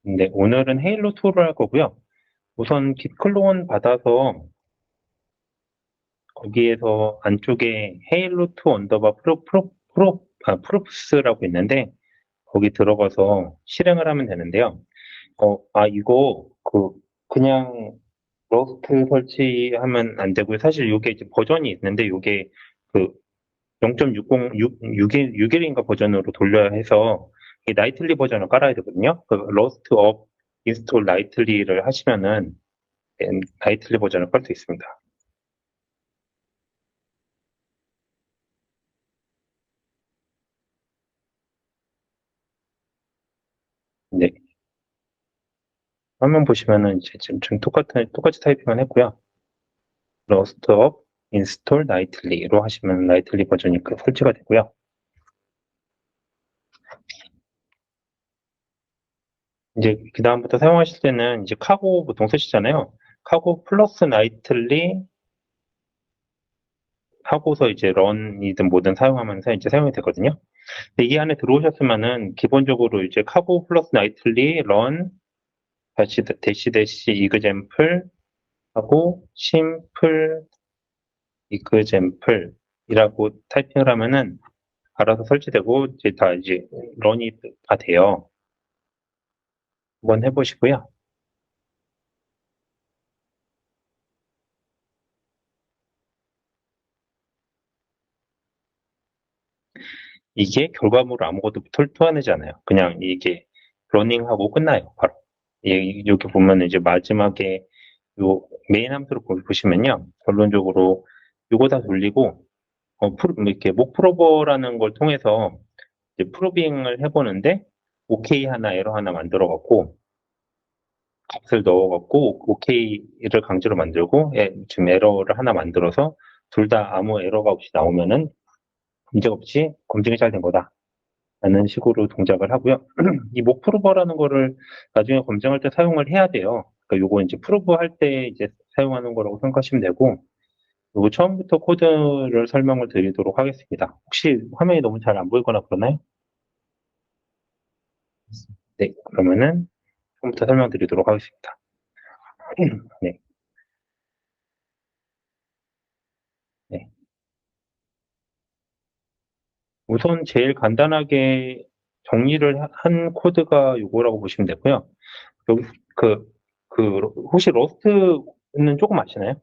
네, 오늘은 헤일로 2를 할 거고요. 우선 git 클론 받아서 거기에서 안쪽에 헤일로 2 언더바 프로프스라고 있는데 거기 들어가서 실행을 하면 되는데요. 이거 그냥 러스트 설치하면 안 되고요. 사실 이게 이제 버전이 있는데 이게 그 0.60, 6일인가 버전으로 돌려야 해서 이 나이틀리 버전을 깔아야 되거든요. 그 러스트 업 인스톨 나이틀리를 하시면은 나이틀리 버전을 깔 수 있습니다. 네. 화면 보시면은 이제 지금 똑같이 타이핑을 했고요. 러스트 업 인스톨 나이틀리로 하시면 나이틀리 버전이 설치가 되고요. 이제 그 다음부터 사용하실 때는 이제 카고 보통 쓰시잖아요. 카고 플러스 나이틀리 하고서 이제 런이든 뭐든 사용하면서 이제 사용이 되거든요. 근데 이 안에 들어오셨으면은 기본적으로 이제 카고 플러스 나이틀리 런 대시 이그젬플 하고 심플 이그젬플이라고 타이핑을 하면은 알아서 설치되고 이제 런이 다 돼요. 한번 해보시고요. 이게 결과물을 아무것도 토해내지 않아요. 그냥 이게 러닝하고 끝나요. 바로. 여기 보면 이제 마지막에 요 메인 함수를 보시면요. 결론적으로 요거 다 돌리고 이렇게 목 프로버라는 걸 통해서 이제 프로빙을 해보는데 오케이 하나 에러 하나 만들어 갖고 값을 넣어 갖고 오케이를 강제로 만들고 지금 에러를 하나 만들어서 둘 다 아무 에러가 없이 나오면은 문제 없이 검증이 잘 된 거다. 라는 식으로 동작을 하고요. 이 목 프로버라는 거를 나중에 검증할 때 사용을 해야 돼요. 그러니까 요거 이제 프로브 할 때 이제 사용하는 거라고 생각하시면 되고, 요거 처음부터 코드를 설명을 드리도록 하겠습니다. 혹시 화면이 너무 잘 안 보이거나 그러나요? 네, 그러면은 처음부터 설명드리도록 하겠습니다. 네, 네. 우선 제일 간단하게 정리를 한 코드가 요거라고 보시면 되고요. 여기 그, 혹시 러스트는 조금 아시나요?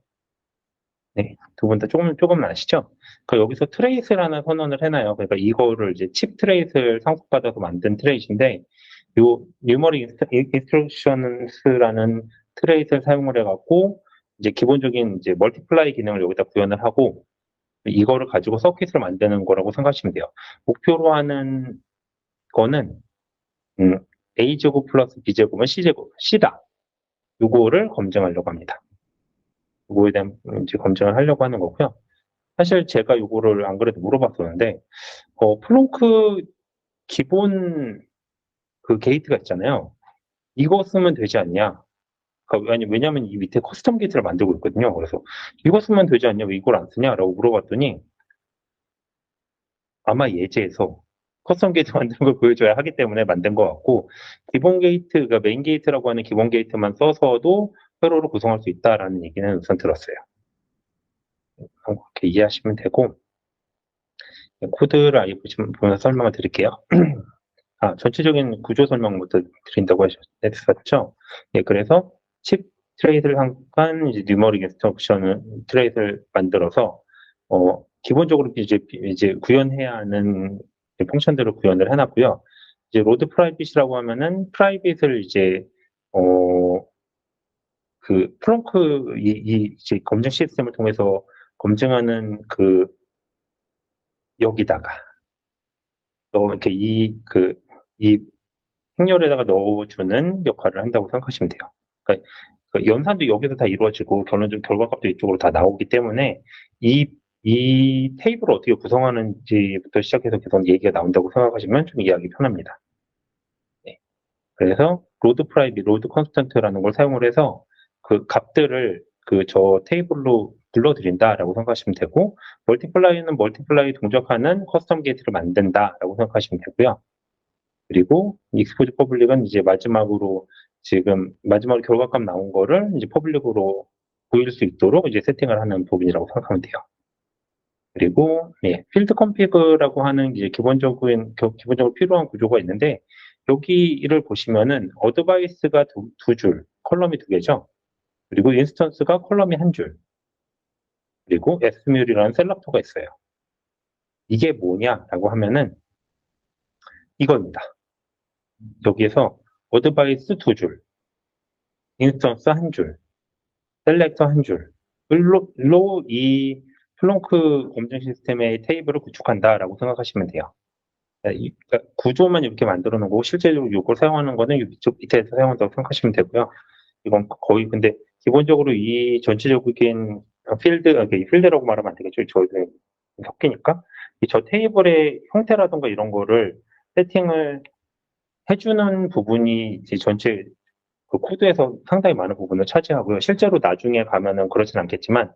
네, 두 분 다 조금 아시죠? 여기서 트레이스라는 선언을 해놔요. 그러니까 이거를 이제 칩 트레이스를 상속받아서 만든 트레이스인데, 요 뉴머릭 인스트럭션스라는 트레이스를 사용을 해갖고, 이제 기본적인 이제 멀티플라이 기능을 여기다 구현을 하고, 이거를 가지고 서킷을 만드는 거라고 생각하시면 돼요. 목표로 하는 거는, A제곱 플러스 B제곱은 C다. 요거를 검증하려고 합니다. 요거에 대한 이제 검증을 하려고 하는 거고요. 사실 제가 요거를 안 그래도 물어봤었는데, 플롱크 기본 그 게이트가 있잖아요. 이거 쓰면 되지 않냐? 왜냐면 이 밑에 커스텀 게이트를 만들고 있거든요. 그래서 이거 쓰면 되지 않냐? 왜 이걸 안 쓰냐라고 물어봤더니 아마 예제에서 커스텀 게이트 만드는 걸 보여줘야 하기 때문에 만든 것 같고, 기본 게이트가 메인 게이트라고 하는 기본 게이트만 써서도 회로를 구성할 수 있다라는 얘기는 우선 들었어요. 그렇게 이해하시면 되고, 코드를 아예 보면서 설명을 드릴게요. 전체적인 구조 설명부터 드린다고 했었죠. 예, 그래서 칩 트레이스를 잠깐 이제 뉴머릭 인스트럭션을 트레이스를 만들어서 기본적으로 이제 구현해야 하는 펑션들을 구현을 해놨고요. 이제 로드 프라이빗이라고 하면은 프라이빗을 이제 어, 플렁크 이제 검증 시스템을 통해서 검증하는 여기다가 이렇게 이 행렬에다가 넣어주는 역할을 한다고 생각하시면 돼요. 그러니까 그 연산도 여기서 다 이루어지고 결과값도 이쪽으로 다 나오기 때문에 이, 이 테이블을 어떻게 구성하는지부터 시작해서 계속 얘기가 나온다고 생각하시면 좀 이해하기 편합니다. 네. 그래서 로드 컨스턴트라는 걸 사용을 해서 그 값들을 저 테이블로 불러드린다라고 생각하시면 되고, 멀티플라이는 멀티플라이 동작하는 커스텀 게이트를 만든다라고 생각하시면 되고요. 그리고 익스포즈 퍼블릭은 이제 마지막으로 결과값 나온 거를 이제 퍼블릭으로 보일 수 있도록 이제 세팅을 하는 부분이라고 생각하면 돼요. 그리고 필드 컨피그라고 하는 이제 기본적으로 필요한 구조가 있는데 여기를 보시면은 어드바이스가 두 줄, 컬럼이 두 개죠. 그리고 인스턴스가 컬럼이 한 줄, 그리고 SMU라는 셀렉터가 있어요. 이게 뭐냐라고 하면은 이겁니다. 여기에서 어드바이스 두 줄, 인스턴스 한 줄, 셀렉터 한 줄로 이 플렁크 검증 시스템의 테이블을 구축한다라고 생각하시면 돼요. 그러니까 구조만 이렇게 만들어 놓은 거고 실제로 이걸 사용하는 거는 이쪽 밑에서 사용한다고 생각하시면 되고요. 이건 거의 근데 기본적으로 이 전체적인 필드라고 말하면 안 되겠죠. 저희도 섞이니까 저 테이블의 형태라든가 이런 거를 세팅을 해주는 부분이 이제 전체 그 코드에서 상당히 많은 부분을 차지하고요. 실제로 나중에 가면은 그렇진 않겠지만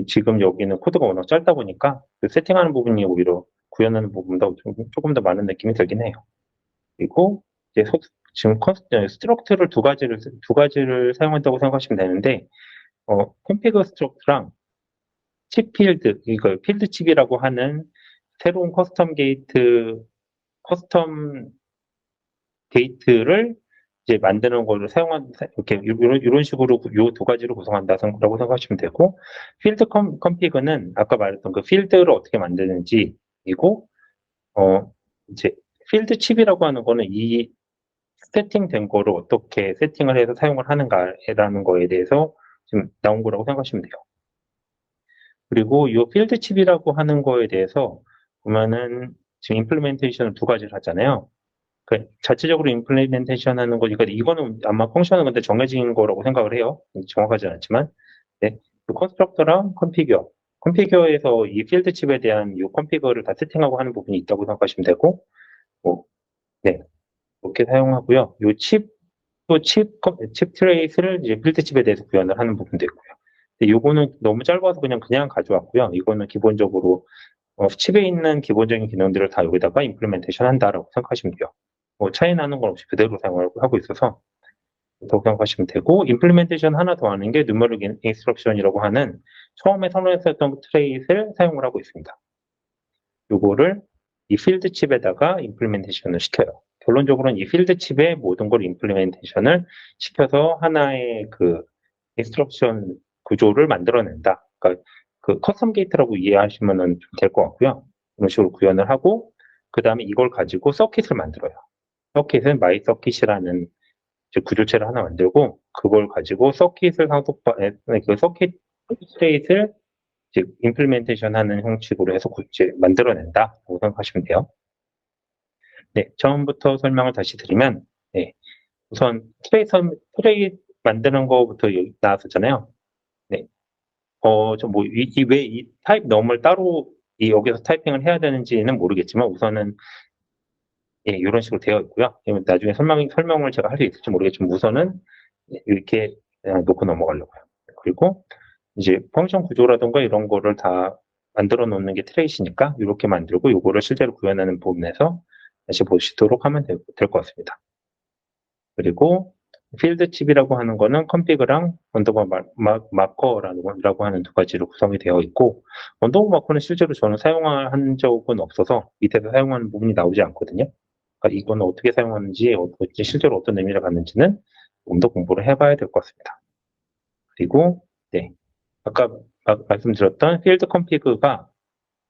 지금 여기는 코드가 워낙 짧다 보니까 그 세팅하는 부분이 오히려 구현하는 부분보다 조금 더 많은 느낌이 들긴 해요. 그리고 이제 지금 스트럭트를 두 가지를 사용한다고 생각하시면 되는데 콘피그 스트럭트랑 칩 필드, 이거 필드 칩이라고 하는 새로운 커스텀 게이트를 이제 만드는 걸로 이렇게 이런 식으로 이 두 가지를 구성한다라고 생각하시면 되고, 필드 컨피그는 아까 말했던 그 필드를 어떻게 만드는지이고, 이제 필드 칩이라고 하는 거는 이 세팅된 거를 어떻게 세팅을 해서 사용을 하는가라는 거에 대해서 지금 나온 거라고 생각하시면 돼요. 그리고 이 필드 칩이라고 하는 거에 대해서 보면은 지금 임플리멘테이션을 두 가지를 하잖아요. 그 자체적으로 임플리멘테이션 하는 거니까 이거는 아마 펑션은 근데 정해진 거라고 생각을 해요. 정확하지 않지만. 네. 그 컨스트럭터랑 컨피규어에서 이 필드 칩에 대한 이 컨피그를 다 세팅하고 하는 부분이 있다고 생각하시면 되고, 뭐, 네. 그렇게 사용하고요. 요 칩 트레이스를 이제 필드 칩에 대해서 구현을 하는 부분도 있고요. 근데 요거는 너무 짧아서 그냥 가져왔고요. 이거는 기본적으로 칩에 있는 기본적인 기능들을 다 여기다가 임플리멘테이션 한다라고 생각하시면 돼요. 뭐 차이 나는 건 없이 그대로 사용하고 있어서 그렇다고 생각하시면 되고, 임플리멘테이션 하나 더 하는 게 누메릭 인스트럭션이라고 하는 처음에 선언했었던 트레이스를 사용을 하고 있습니다. 요거를 이 필드 칩에다가 임플리멘테이션을 시켜요. 결론적으로는 이 필드 칩에 모든 걸 임플리멘테이션을 시켜서 하나의 그 인스트럭션 구조를 만들어낸다. 그러니까 그 커스텀 게이트라고 이해하시면 될 것 같고요. 이런 식으로 구현을 하고 그 다음에 이걸 가지고 서킷을 만들어요. 서킷은 마이 서킷이라는 구조체를 하나 만들고 그걸 가지고 그 서킷 스테이트를 즉 임플리멘테이션 하는 형식으로 해서 이제 만들어낸다라고 생각하시면 돼요. 네, 처음부터 설명을 다시 드리면 네, 우선 트레이 만드는 거부터 나왔었잖아요. 네, 왜 이 타입 넘을 따로 여기서 타이핑을 해야 되는지는 모르겠지만 우선은 이런 식으로 되어 있고요. 나중에 설명을 제가 할 수 있을지 모르겠지만 우선은 이렇게 그냥 놓고 넘어가려고요. 그리고 이제 펑션 구조라든가 이런 거를 다 만들어 놓는 게 트레이시니까 이렇게 만들고 이거를 실제로 구현하는 부분에서 다시 보시도록 하면 될 것 같습니다. 그리고 필드 칩이라고 하는 거는 컨피그랑 언더바 마커라고 하는 두 가지로 구성이 되어 있고 언더바 마커는 실제로 저는 사용한 적은 없어서 밑에서 사용하는 부분이 나오지 않거든요. 그러니까 이거는 어떻게 사용하는지 실제로 어떤 의미를 갖는지는 좀 더 공부를 해봐야 될 것 같습니다. 그리고 네, 아까 말씀드렸던 필드 컨피그가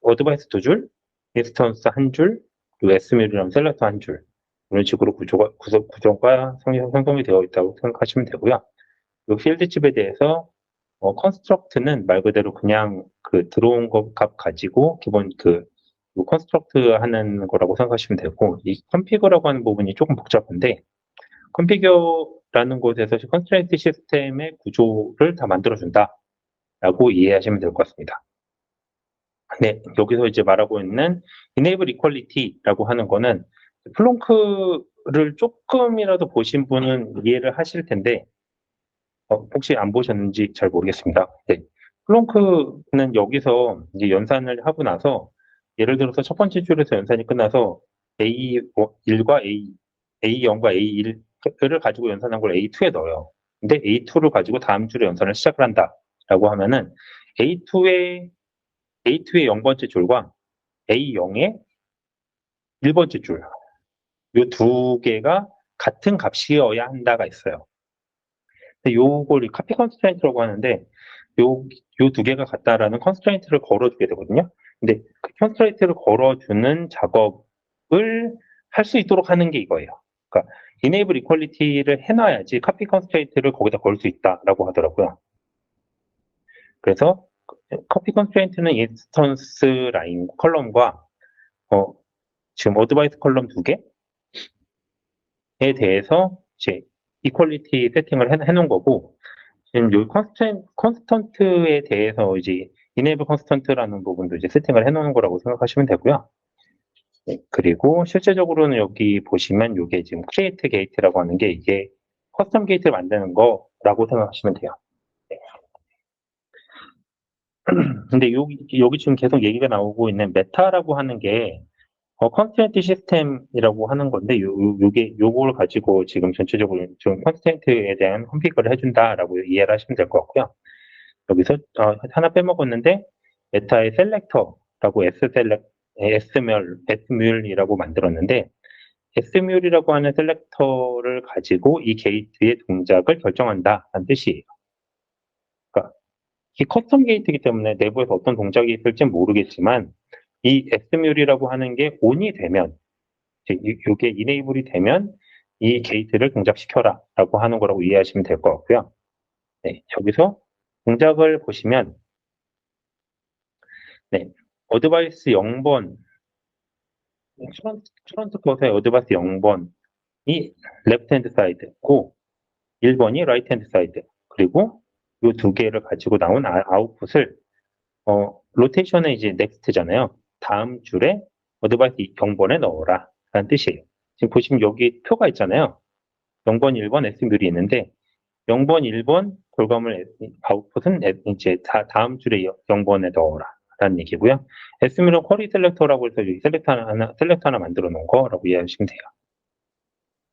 어드바이스 두 줄, 인스턴스 한 줄, 그리고 SMU랑 셀렉터 한 줄, 이런 식으로 구조가 형성이 되어 있다고 생각하시면 되고요. 이 필드 칩에 대해서 컨스트럭트는 말 그대로 그냥 그 들어온 거 값 가지고 기본 컨스트럭트 하는 거라고 생각하시면 되고, 이 컨피그라고 하는 부분이 조금 복잡한데, 컨피규어라는 곳에서 컨스트레인트 시스템의 구조를 다 만들어준다라고 이해하시면 될 것 같습니다. 네, 여기서 이제 말하고 있는 Enable Equality라고 하는 거는 플렁크를 조금이라도 보신 분은 이해를 하실 텐데 혹시 안 보셨는지 잘 모르겠습니다. 네. 플렁크는 여기서 이제 연산을 하고 나서 예를 들어서 첫 번째 줄에서 연산이 끝나서 A1과 A0과 A1을 가지고 연산한 걸 A2에 넣어요. 근데 A2를 가지고 다음 줄에 연산을 시작을 한다라고 하면은 A2의 0번째 줄과 A0의 1번째 줄, 요 두 개가 같은 값이어야 한다가 있어요. 근데 요걸 카피 컨스트레인트라고 하는데 요 두 개가 같다라는 컨스트레인트를 걸어주게 되거든요. 근데 그 컨스트레인트를 걸어주는 작업을 할 수 있도록 하는 게 이거예요. 그러니까 enable equality를 해놔야지 카피 컨스트레인트를 거기다 걸 수 있다라고 하더라고요. 그래서 카피 컨스트레인트는 인스턴스 라인 컬럼과 지금 어드바이스 컬럼 두 개에 대해서 이제 이퀄리티 세팅을 해놓은 거고, 지금 요 컨스턴트에 대해서 이제 enable constant라는 부분도 이제 세팅을 해놓은 거라고 생각하시면 되고요. 네, 그리고 실제적으로는 여기 보시면 이게 지금 create gate라고 하는 게 이게 커스텀 게이트를 만드는 거라고 생각하시면 돼요. 네. 근데 여기 지금 계속 얘기가 나오고 있는 메타라고 하는 게 컨스트레인트 시스템이라고 하는 건데, 요걸 가지고 지금 전체적으로 좀 컨스트레인트에 대한 컴피그를 해준다라고 이해를 하시면 될 것 같고요. 여기서 하나 빼먹었는데, 메타의 셀렉터라고 S뮬이라고 만들었는데, S뮬이라고 하는 셀렉터를 가지고 이 게이트의 동작을 결정한다는 뜻이에요. 그러니까 이 커스텀 게이트이기 때문에 내부에서 어떤 동작이 있을지 모르겠지만, 이 S뮬이라고 하는 게 ON이 되면, 이게 이네이블이 되면 이 게이트를 동작시켜라 라고 하는 거라고 이해하시면 될 것 같고요. 네, 여기서 동작을 보시면, 네, 어드바이스 0번, 추런트 컷의 어드바이스 0번이 레프트 핸드 사이드고 1번이 라이트 핸드 사이드, 그리고 이 두 개를 가지고 나온 아웃풋을 로테이션은 이제 넥스트잖아요. 다음 줄에 어드바이스 0번에 넣어라 라는 뜻이에요. 지금 보시면 여기 표가 있잖아요. 0번, 1번 S뮬이 있는데 0번, 1번 결과물 아웃풋은 이제 다음 줄에 0번에 넣어라 라는 얘기고요. S뮬은 쿼리 셀렉터라고 해서 여기 셀렉터 하나 만들어 놓은 거라고 이해하시면 돼요.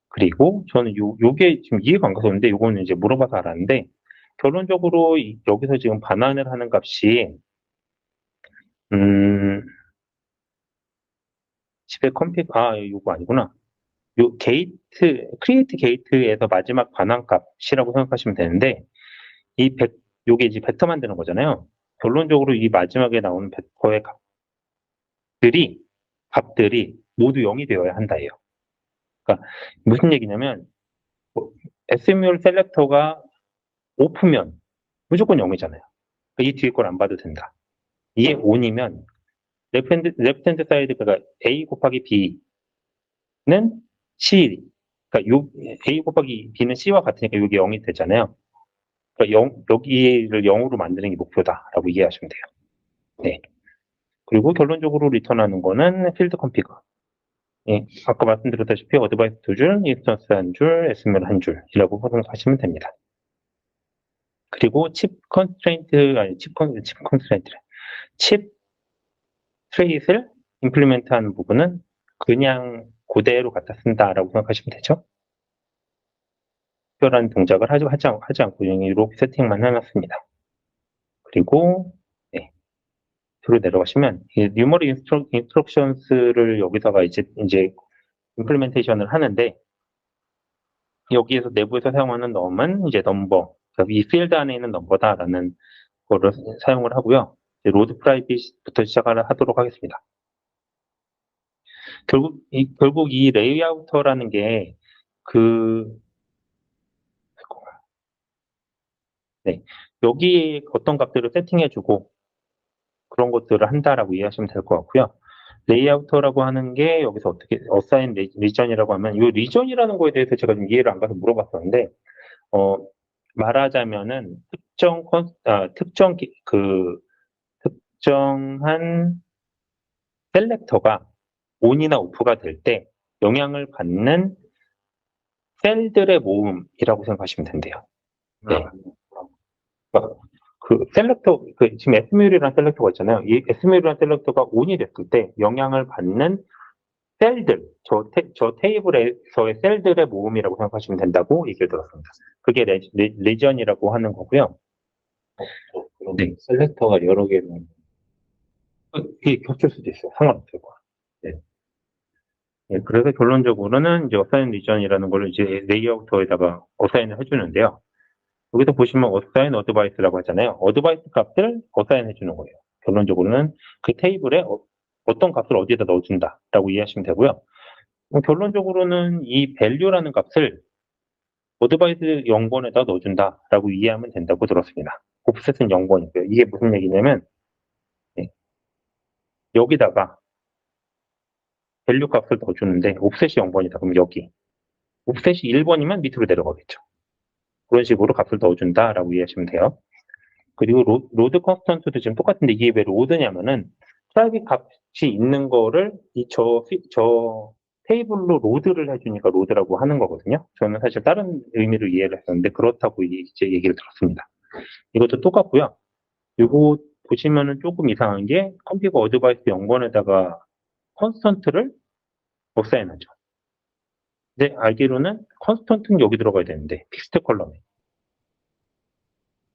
그리고 저는 요게 지금 이해가 안 가서 그런데 요거는 이제 물어봐서 알았는데, 결론적으로 여기서 지금 반환을 하는 값이 집에 요거 아니구나. 요 크리에이트 게이트에서 마지막 반환 값이라고 생각하시면 되는데, 요게 이제 벡터 만드는 거잖아요. 결론적으로 이 마지막에 나오는 벡터의 값들이 모두 0이 되어야 한다예요. 그러니까 무슨 얘기냐면, SML 셀렉터가 오프면 무조건 0이잖아요. 이 뒤에 걸 안 봐도 된다. 이게 ON이면 레프트 핸드 사이드가 A 곱하기 B는 C, 그러니까 A 곱하기 B는 C와 같으니까 이게 0이 되잖아요. 그러니까 여기를 0으로 만드는 게 목표다라고 이해하시면 돼요. 네. 그리고 결론적으로 리턴하는 거는 필드 컴피그. 예, 아까 말씀드렸다시피 어드바이스 2줄, 인스턴스 1줄, SML 1줄이라고 생각하시면 됩니다. 그리고 칩 트레이스를 임플리멘트하는 부분은 그냥 그대로 갖다 쓴다라고 생각하시면 되죠. 특별한 동작을 하지 않고 이렇게 세팅만 해놨습니다. 그리고 네, 뒤로 내려가시면 뉴머리 인스트럭션스를 여기다가 이제 임플리멘테이션을 하는데, 여기에서 내부에서 사용하는 넘은 이제 넘버, 이 필드 안에 있는 넘버다라는 거를 사용을 하고요. 로드 프라이빗부터 시작을 하도록 하겠습니다. 결국 이 레이아우터라는 게 네, 여기에 어떤 값들을 세팅해주고 그런 것들을 한다라고 이해하시면 될 것 같고요. 레이아우터라고 하는 게 여기서 어떻게 어사인 리전이라고 하면, 이 리전이라는 거에 대해서 제가 좀 이해를 안 가서 물어봤었는데, 말하자면은 특정한 셀렉터가 온이나 오프가 될 때 영향을 받는 셀들의 모음이라고 생각하시면 된대요. 네. 지금 S뮬이라는 셀렉터가 있잖아요. 이 S뮬이라는 셀렉터가 온이 됐을 때 영향을 받는 셀들, 저 테이블에서의 셀들의 모음이라고 생각하시면 된다고 얘기를 들었습니다. 그게 레전이라고 하는 거고요. 그럼 네. 셀렉터가 여러 개면 이게 겹칠 수도 있어요. 상관없어요. 네. 네, 그래서 결론적으로는 이제 어사인 리전이라는 걸 이제 레이아우터에다가 어사인을 해주는데요. 여기서 보시면 어사인 어드바이스라고 하잖아요. 어드바이스 값을 어사인 해주는 거예요. 결론적으로는 그 테이블에 어떤 값을 어디에다 넣어준다라고 이해하시면 되고요. 결론적으로는 이 value라는 값을 어드바이스 0번에다 넣어준다라고 이해하면 된다고 들었습니다. 옵셋은 0번이고요. 이게 무슨 얘기냐면 네, 여기다가 value 값을 넣어주는데 옵셋이 0번이다. 그럼 여기 옵셋이 1번이면 밑으로 내려가겠죠. 그런 식으로 값을 넣어준다라고 이해하시면 돼요. 그리고 로드 컨스턴트도 지금 똑같은데 이게 왜 로드냐면은 프라이빗 값이 있는 거를 저 테이블로 로드를 해주니까 로드라고 하는 거거든요. 저는 사실 다른 의미로 이해를 했었는데 그렇다고 이제 얘기를 들었습니다. 이것도 똑같고요. 이거 보시면은 조금 이상한 게 컴피그 어드바이스 0번에다가 컨스턴트를 어사인하죠. 근데 알기로는 컨스턴트는 여기 들어가야 되는데 픽스트 컬럼에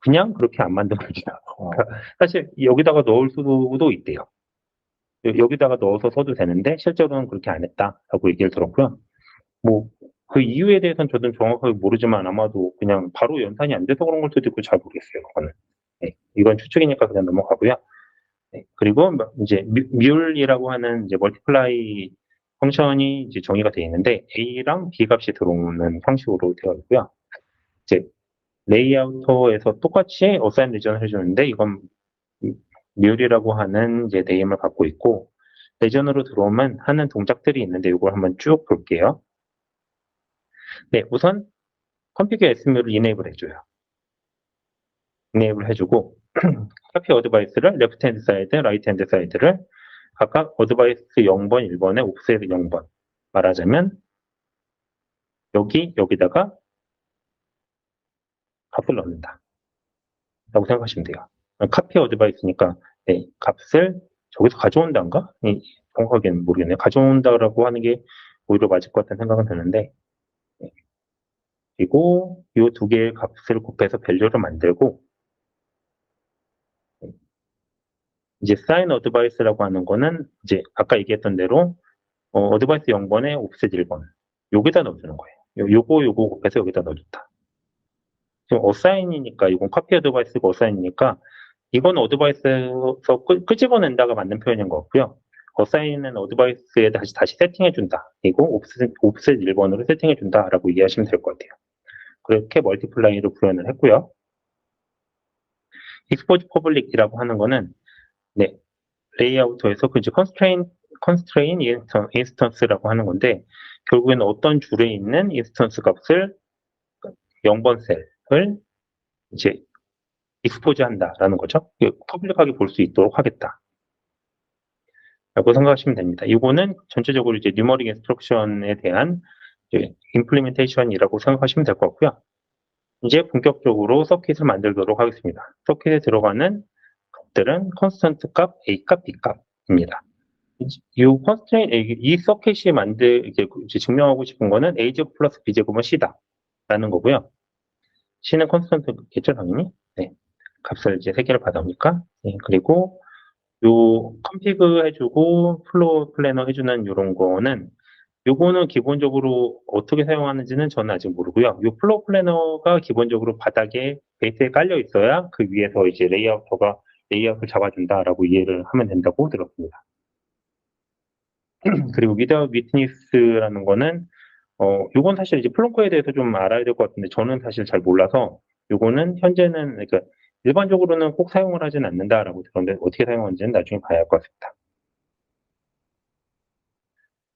그냥 그렇게 안 만든 거죠. 그러니까 사실 여기다가 넣을 수도 있대요. 여기다가 넣어서 써도 되는데 실제로는 그렇게 안 했다라고 얘기를 들었고요. 뭐 그 이유에 대해서는 저도 정확하게 모르지만 아마도 그냥 바로 연산이 안 돼서 그런 걸 수도 있고 잘 모르겠어요. 그거는. 네, 이건 추측이니까 그냥 넘어가고요. 네, 그리고 이제 뮬이라고 하는 이제 멀티플라이 펑션이 이제 정의가 되어 있는데 A랑 B 값이 들어오는 형식으로 되어 있고요. 이제 레이아우터에서 똑같이 어사인 리전을 해주는데 이건 뮬이라고 하는 이제 네임을 갖고 있고 레전으로 들어오면 하는 동작들이 있는데 이걸 한번 쭉 볼게요. 네, 우선 컴피그 SMU를 이네이블 해줘요. 이네이블 해주고 카피 어드바이스를 레프트 핸드 사이드, 라이트 핸드 사이드를 각각 어드바이스 0번, 1번에 옵셋 0번 말하자면 여기다가 값을 넣는다 라고 생각하시면 돼요. 카피 어드바이스니까 네, 값을 저기서 가져온다인가? 정확하게는 모르겠네요. 가져온다라고 하는 게 오히려 맞을 것 같다는 생각은 드는데 네. 그리고 이 두 개의 값을 곱해서 밸류를 만들고 이제 사인 어드바이스라고 하는 거는 이제 아까 얘기했던 대로 어드바이스 0번에 옵셋 1번 여기다 넣어주는 거예요. 요거 곱해서 여기다 넣어준다. 지금 어사인이니까 이건 카피 어드바이스고 어사인이니까 이건 어드바이스에서 끄집어낸다가 맞는 표현인 것 같고요. 어사인은 어드바이스에 다시 세팅해준다. 그리고 옵셋 1번으로 세팅해준다라고 이해하시면 될 것 같아요. 그렇게 멀티플라이로 구현을 했고요. 익스포즈 퍼블릭이라고 하는 거는 네, 레이아우터에서 그 이제 constrain 인스턴스라고 하는 건데 결국에는 어떤 줄에 있는 인스턴스 값을 0번 셀을 이제 익스포즈 한다라는 거죠. 퍼블릭하게 볼 수 있도록 하겠다. 라고 생각하시면 됩니다. 이거는 전체적으로 이제 뉴머릭 인스트럭션에 대한 임플리멘테이션이라고 생각하시면 될 것 같고요. 이제 본격적으로 서킷을 만들도록 하겠습니다. 서킷에 들어가는 값들은 컨스턴트 값, A 값, B 값입니다. 이 서킷이 이제 증명하고 싶은 거는 A제곱 플러스 B제곱은 C다라는 거고요. C는 컨스턴트겠죠, 당연히. 네. 값을 이제 3개를 받아오니까. 네. 그리고 요 컴피그 해주고 플로우 플래너 해주는 이런 거는 요거는 기본적으로 어떻게 사용하는지는 저는 아직 모르고요. 요 플로우 플래너가 기본적으로 바닥에 베이스에 깔려 있어야 그 위에서 이제 레이아웃을 잡아준다라고 이해를 하면 된다고 들었습니다. 그리고 위다웃 위트니스라는 거는 요건 사실 이제 플렁크에 대해서 좀 알아야 될 것 같은데 저는 사실 잘 몰라서 요거는 현재는 그러니까 일반적으로는 꼭 사용을 하진 않는다라고 들었는데 어떻게 사용하는지는 나중에 봐야 할 것 같습니다.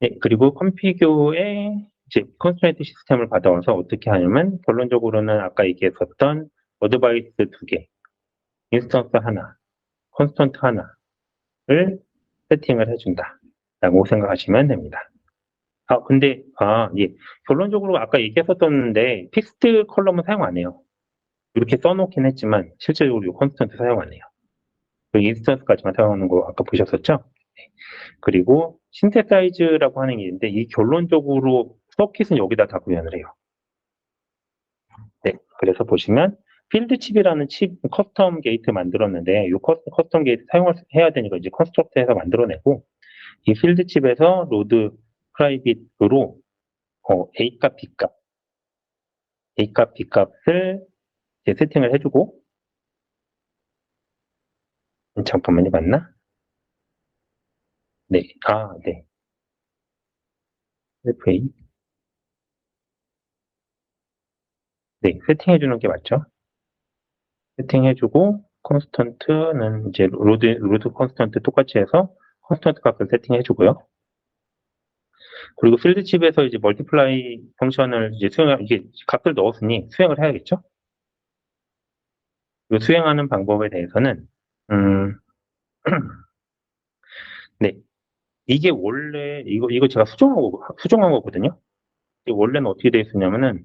네, 그리고 컴피규어의 이제 컨스트레인트 시스템을 받아와서 어떻게 하냐면 결론적으로는 아까 얘기했었던 어드바이스 2개, 인스턴스 하나, 컨스턴트 하나를 세팅을 해준다라고 생각하시면 됩니다. 예. 결론적으로 아까 얘기했었던데 픽스트 컬럼은 사용 안 해요. 이렇게 써놓긴 했지만 실제적으로 이 컨스턴트 사용 안 해요. 그 인스턴스까지만 사용하는 거 아까 보셨었죠? 네. 그리고 신테사이즈라고 하는 게 있는데 이 결론적으로 서킷은 여기다 다 구현을 해요. 네, 그래서 보시면 필드 칩이라는 칩 커스텀 게이트 만들었는데 이 커스텀 게이트 사용을 해야 되니까 이제 컨스트럭트해서 만들어내고 이 필드 칩에서 로드 프라이빗으로 A 값, B 값을 이제 세팅을 해주고 잠깐만요, 맞나? 네, 네. FA. 네, 세팅해주는 게 맞죠? 세팅해주고 컨스턴트는 이제 로드 컨스턴트 똑같이 해서 컨스턴트 값을 세팅해주고요. 그리고 필드 칩에서 이제 멀티플라이 펑션을 이제 이게 값을 넣었으니 수행을 해야겠죠? 이 수행하는 방법에 대해서는 음, 네, 이게 원래 이거 제가 수정한 거거든요. 이게 원래는 어떻게 되어 있었냐면은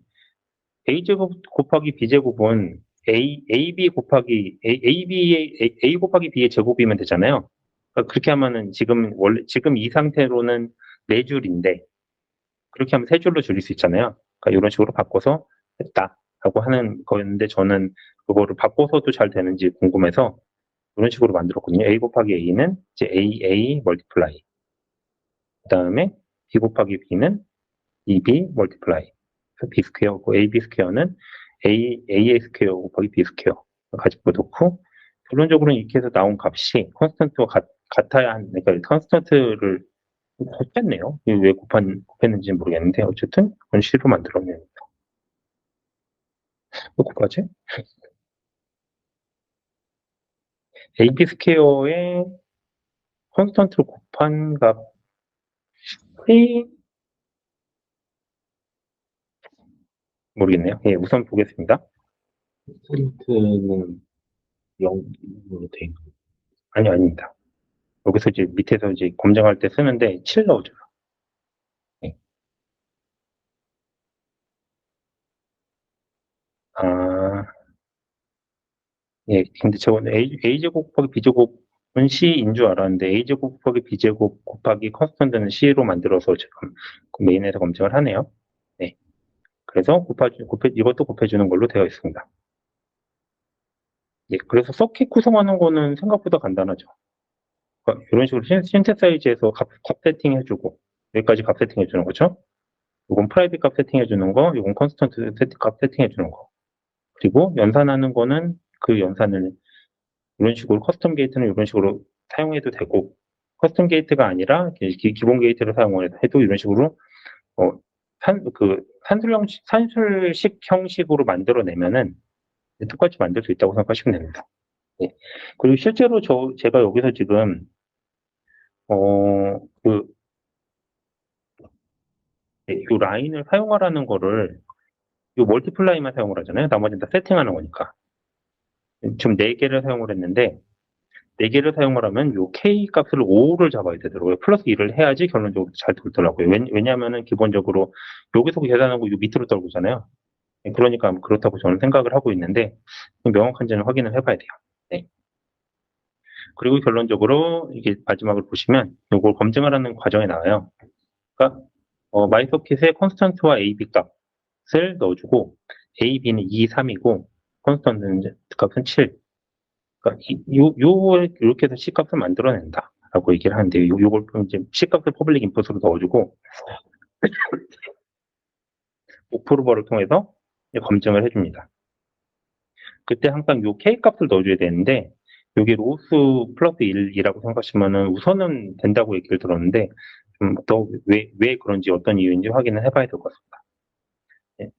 a제곱 곱하기 b제곱은 ab 곱하기 a 곱하기 b의 제곱이면 되잖아요. 그러니까 그렇게 하면은 지금 이 상태로는 네 줄인데 그렇게 하면 세 줄로 줄일 수 있잖아요. 그러니까 이런 식으로 바꿔서 했다라고 하는 거였는데 저는 그거를 바꿔서도 잘 되는지 궁금해서 이런 식으로 만들었거든요. a 곱하기 a는 이제 a 멀티플라이. 그다음에 b 곱하기 b는 eb 멀티플라이. b 스퀘어고 ab 스퀘어는 a 스퀘어 곱하기 b 스퀘어 가지고 놓고 결론적으로는 이렇게 해서 나온 값이 컨스턴트와 같아야 하는 그러니까 컨스턴트를 곱했네요. 이게 왜 곱했는지 모르겠는데 어쨌든 그런 식으로 만들었네요. 왜 곱하지? ab 스퀘어에 컨스턴트를 곱한 값이 모르겠네요. 예, 우선 보겠습니다. 퍼센트는 0으로 돼 있는 아니요, 아닙니다. 여기서 이제 밑에서 이제 검증할 때 쓰는데 7 넣어줘요. 예. 아, 예. 근데 저는 A제곱 곱하기 B제곱은 C인 줄 알았는데 A제곱 곱하기 B제곱 곱하기 컨스턴트는 C로 만들어서 지금 그 메인에서 검증을 하네요. 네. 그래서 이것도 곱해주는 걸로 되어 있습니다. 예. 그래서 서킷 구성하는 거는 생각보다 간단하죠. 그러니까 이런 식으로 신테사이즈에서 값 세팅해주고 여기까지 값 세팅해주는 거죠. 이건 프라이빗 값 세팅해주는 거, 이건 컨스턴트 값 세팅해주는 거. 그리고 연산하는 거는 그 연산을 이런 식으로 커스텀 게이트는 이런 식으로 사용해도 되고 커스텀 게이트가 아니라 기본 게이트를 사용해도 이런 식으로 어, 산술식 형식으로 만들어내면은 똑같이 만들 수 있다고 생각하시면 됩니다. 예. 그리고 실제로 제가 여기서 지금 어, 그, 이 라인을 사용하라는 거를 이 멀티플라이만 사용을 하잖아요. 나머지는 다 세팅하는 거니까. 지금 4개를 사용을 했는데 4개를 사용을 하면 요 K 값을 5를 잡아야 되더라고요. 플러스 1을 해야지 결론적으로 잘 돌더라고요. 왜냐하면은 기본적으로 여기서 계산하고 요 밑으로 떨구잖아요. 그러니까 그렇다고 저는 생각을 하고 있는데 명확한지는 확인을 해봐야 돼요. 네. 그리고 결론적으로 이게 마지막을 보시면 이걸 검증하라는 과정에 나와요. 그러니까 마이서킷의 컨스턴트와 AB 값을 넣어주고 AB는 2, 3이고 컨스턴트 값은 7. 그러니까 이렇게 해서 C값을 만들어낸다라고 얘기를 하는데 요걸 이제 C값을 퍼블릭 인풋으로 넣어주고 오프로버를 통해서 검증을 해줍니다. 그때 항상 요 K값을 넣어줘야 되는데 여기 로스 플러스 1이라고 생각하시면은 우선은 된다고 얘기를 들었는데 좀 더 왜 그런지 어떤 이유인지 확인을 해봐야 될 것 같습니다. 네.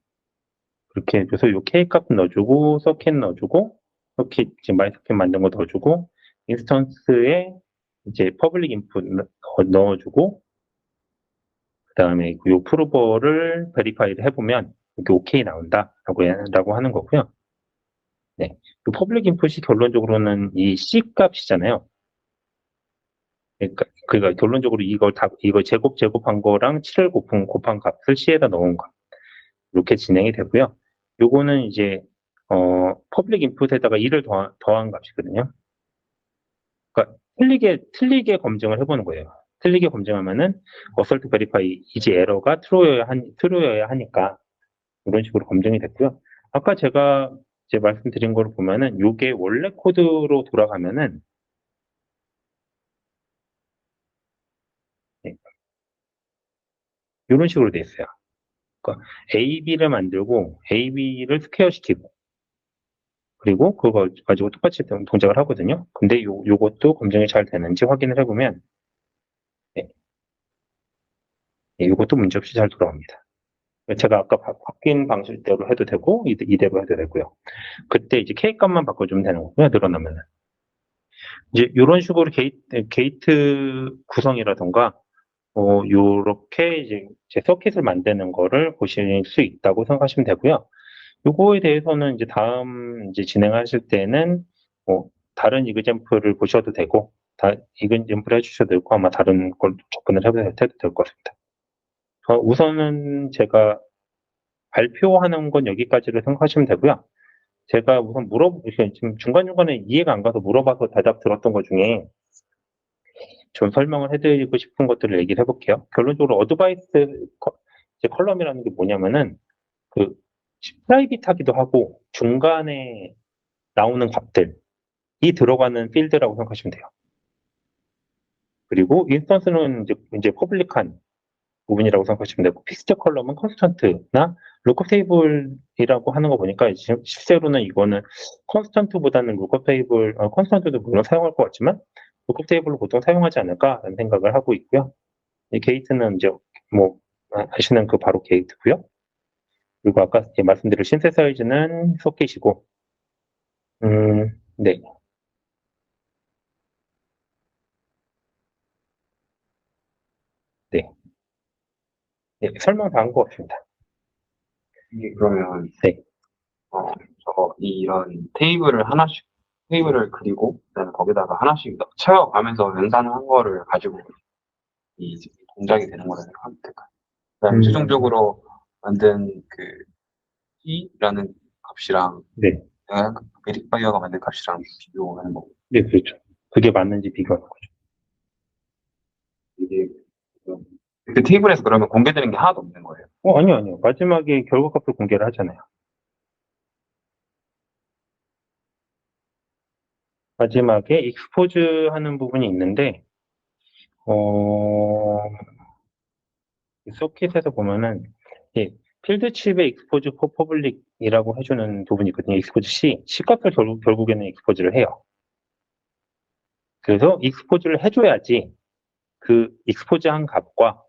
그렇게 해줘서 요 K값 넣어주고 서킷 넣어주고 서킷 지금 마이서킷 만든 거 넣어주고 인스턴스에 이제 퍼블릭 인풋 넣어주고 그다음에 요 프로버를 베리파이를 해보면 이렇게 오케이 나온다라고 하는 거고요. 네, 그 퍼블릭 인풋이 결론적으로는 이 C 값이잖아요. 그러니까 결론적으로 이거 제곱한 거랑 7을 곱한 값을 C에다 넣은 거 이렇게 진행이 되고요. 요거는 이제 퍼블릭 인풋에다가 2를 더한 값이거든요. 그러니까 틀리게 검증을 해보는 거예요. 틀리게 검증하면은 어설트 베리파이 이지 에러가 true여야 하니까 이런 식으로 검증이 됐고요. 아까 제가 이제 말씀드린 걸 보면은 이게 원래 코드로 돌아가면은 이런 식으로 돼 있어요. 그러니까 AB를 만들고 AB를 스퀘어 시키고 그리고 그거 가지고 똑같이 동작을 하거든요. 근데 요것도 검증이 잘 되는지 확인을 해보면 네, 요것도 문제없이 잘 돌아갑니다. 제가 아까 바뀐 방식대로 해도 되고 이대로 해도 되고요. 그때 이제 K 값만 바꿔주면 되는 거고요. 늘어나면은 이제 이런 식으로 게이트 구성이라던가 요렇게 이제 제 서킷을 만드는 거를 보실 수 있다고 생각하시면 되고요. 요거에 대해서는 이제 다음 이제 진행하실 때는 뭐 다른 이그잼플을 보셔도 되고, 이그잼플 해주셔도 되고, 아마 다른 걸 접근을 해도 될 것 같습니다. 우선은 제가 발표하는 건 여기까지로 생각하시면 되고요. 제가 우선 이렇게 지금 중간중간에 이해가 안 가서 물어봐서 대답 들었던 것 중에 좀 설명을 해드리고 싶은 것들을 얘기를 해볼게요. 결론적으로 어드바이스 이제 컬럼이라는 게 뭐냐면은 그 프라이빗하기도 하고 중간에 나오는 값들이 들어가는 필드라고 생각하시면 돼요. 그리고 인스턴스는 이제 퍼블릭한 부분이라고 생각하시면 되고 픽스처 컬럼은 컨스턴트나 룩업 테이블이라고 하는 거 보니까 실제로는 이거는 컨스턴트보다는 룩업 테이블, 컨스턴트도 물론 사용할 것 같지만 룩업 테이블을 보통 사용하지 않을까라는 생각을 하고 있고요. 이 게이트는 이제 뭐 아시는 그 바로 게이트고요. 그리고 아까 말씀드린 신세사이즈는 소켓이고, 네, 네, 네, 설명 다 한 것 같습니다. 이게 그러면 네, 이런 테이블을 그리고 그다음에 거기다가 하나씩 채워가면서 연산한 거를 가지고 이 동작이 되는 거라 생각하면 될까요? 그다음에 최종적으로 만든 그 T라는 값이랑 네, 베리파이어가 만든 값이랑 비교하는 거고 네, 그렇죠. 그게 맞는지 비교하는 거죠. 이게 그 테이블에서 그러면 공개되는 게 하나도 없는 거예요. 아니요. 마지막에 결과값을 공개를 하잖아요. 마지막에 익스포즈 하는 부분이 있는데, 어, 소켓에서 보면은, 예, 필드 칩의 익스포즈 포 퍼블릭이라고 해주는 부분이 있거든요. 익스포즈 C 값을 결국에는 익스포즈를 해요. 그래서 익스포즈를 해줘야지 그 익스포즈 한 값과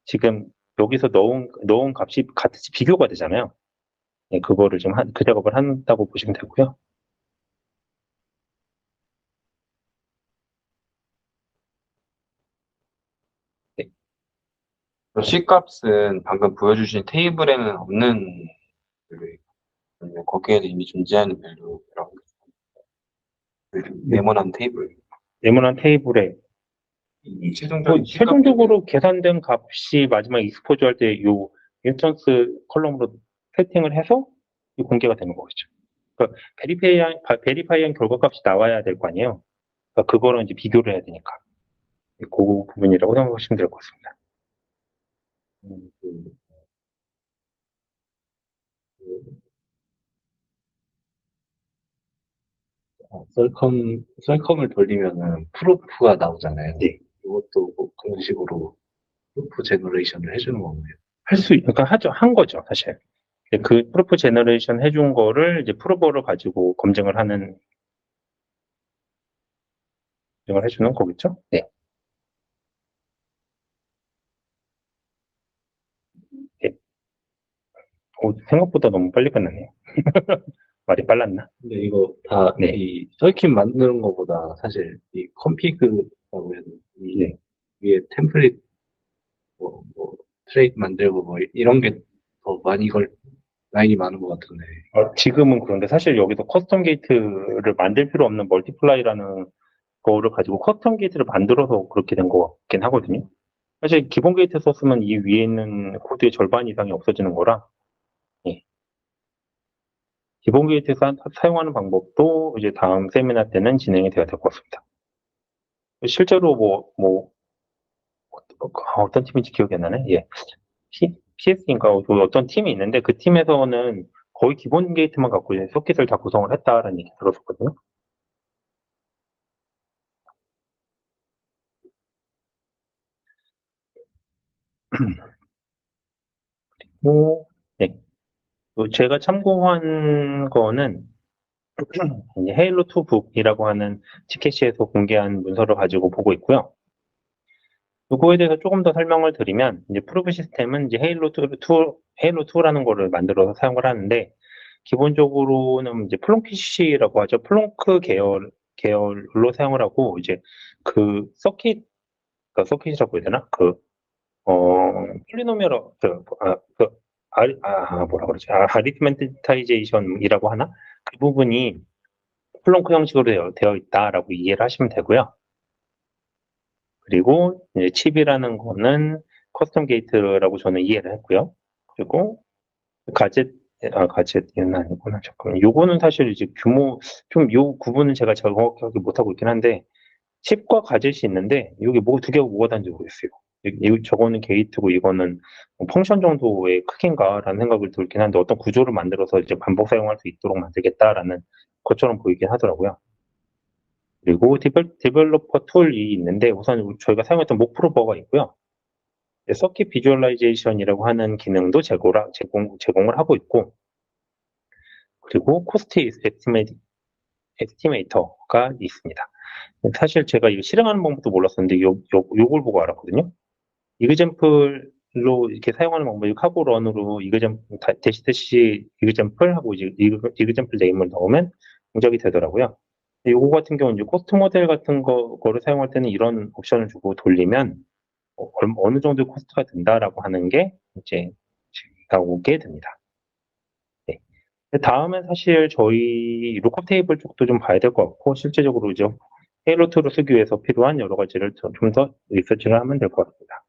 지금 여기서 넣은 값이 같이 비교가 되잖아요. 예, 그거를 좀 그 작업을 한다고 보시면 되고요. 네, C 값은 방금 보여주신 테이블에는 없는 밸류예요. 아니면 거기에도 이미 존재하는 밸류라고 네모난 테이블. 네모난 테이블에 이 최종적인 C 최종적으로 계산된 값이 마지막 익스포즈 할 때 요 인스턴스 컬럼으로 세팅을 해서 공개가 되는 거겠죠. 그러니까 베리파이한 결과값이 나와야 될 거 아니에요. 그러니까 그거랑 이제 비교를 해야 되니까. 그 부분이라고 생각하시면 될 것 같습니다. 그, 썰컴을 돌리면은 프루프가 나오잖아요. 네. 이것도 뭐 그런 식으로 프루프 제너레이션을 해주는 건가요? 그러니까 한 거죠, 사실. 그 프로프 제너레이션 해준 거를 이제 프로버를 가지고 검증을 해주는 거겠죠? 네. 네. 생각보다 너무 빨리 끝났네요. 말이 빨랐나? 근데 이거 다 네. 이 서킷 만드는 것보다 사실 이 컴피그라고 해야 되나? 이 네. 위에 템플릿 뭐 트레이드 만들고 뭐 이런 게 더 많이 라인이 많은 것 같은데. 지금은 그런데 사실 여기서 커스텀 게이트를 만들 필요 없는 멀티플라이라는 거를 가지고 커스텀 게이트를 만들어서 그렇게 된 것 같긴 하거든요. 사실 기본 게이트 썼으면 이 위에 있는 코드의 절반 이상이 없어지는 거라, 예. 기본 게이트 사용하는 방법도 이제 다음 세미나 때는 진행이 되어야 될 것 같습니다. 실제로 어떤 팀인지 기억이 안 나네. 예. PS인가 어떤 팀이 있는데 그 팀에서는 거의 기본 게이트만 갖고 이제 서킷을 다 구성을 했다라는 얘기 들었었거든요. 뭐, 네. 제가 참고한 거는 이제 헤일로 2 북이라고 하는 티켓시에서 공개한 문서를 가지고 보고 있고요. 이거에 대해서 조금 더 설명을 드리면 이제 프로브 시스템은 이제 헤일로 2라는 거를 만들어서 사용을 하는데 기본적으로는 이제 플롱키시라고 하죠. 플롱크 계열로 사용을 하고 이제 그 서킷이라고 해야 되나? 폴리노미얼 뭐라 그러지? 아리트메타이제이션이라고 하나? 그 부분이 플롱크 형식으로 되어 있다라고 이해를 하시면 되고요. 그리고 이제 칩이라는 거는 커스텀 게이트라고 저는 이해를 했고요. 그리고 가젯 아니구나. 잠깐만. 요거는 사실 이제 요 구분은 제가 정확하게 못하고 있긴 한데, 칩과 가젯이 있는데, 여기 두 개가 뭐가 다른지 모르겠어요. 저거는 게이트고, 이거는 뭐 펑션 정도의 크기인가라는 생각을 들긴 한데, 어떤 구조를 만들어서 이제 반복 사용할 수 있도록 만들겠다라는 것처럼 보이긴 하더라고요. 그리고 디벨로퍼 툴이 있는데, 우선 저희가 사용했던 목프로버가 있고요. 서킷 비주얼라이제이션이라고 하는 기능도 제공을 하고 있고, 그리고 코스트 에스티메이터가 있습니다. 사실 제가 이거 실행하는 방법도 몰랐었는데 요걸 보고 알았거든요. 이그젠플로 이렇게 사용하는 방법이 카보런으로 대시 이그젠플 하고 이제 이그젠플 네임을 넣으면 동작이 되더라고요. 요거 같은 경우는 이제 코스트 모델 같은 거를 사용할 때는 이런 옵션을 주고 돌리면 어느 정도 코스트가 든다라고 하는 게 이제 나오게 됩니다. 네. 다음엔 사실 저희 루컵 테이블 쪽도 좀 봐야 될 것 같고, 실제적으로 이제 헤일로2를 쓰기 위해서 필요한 여러 가지를 좀 더 리서치를 하면 될 것 같습니다.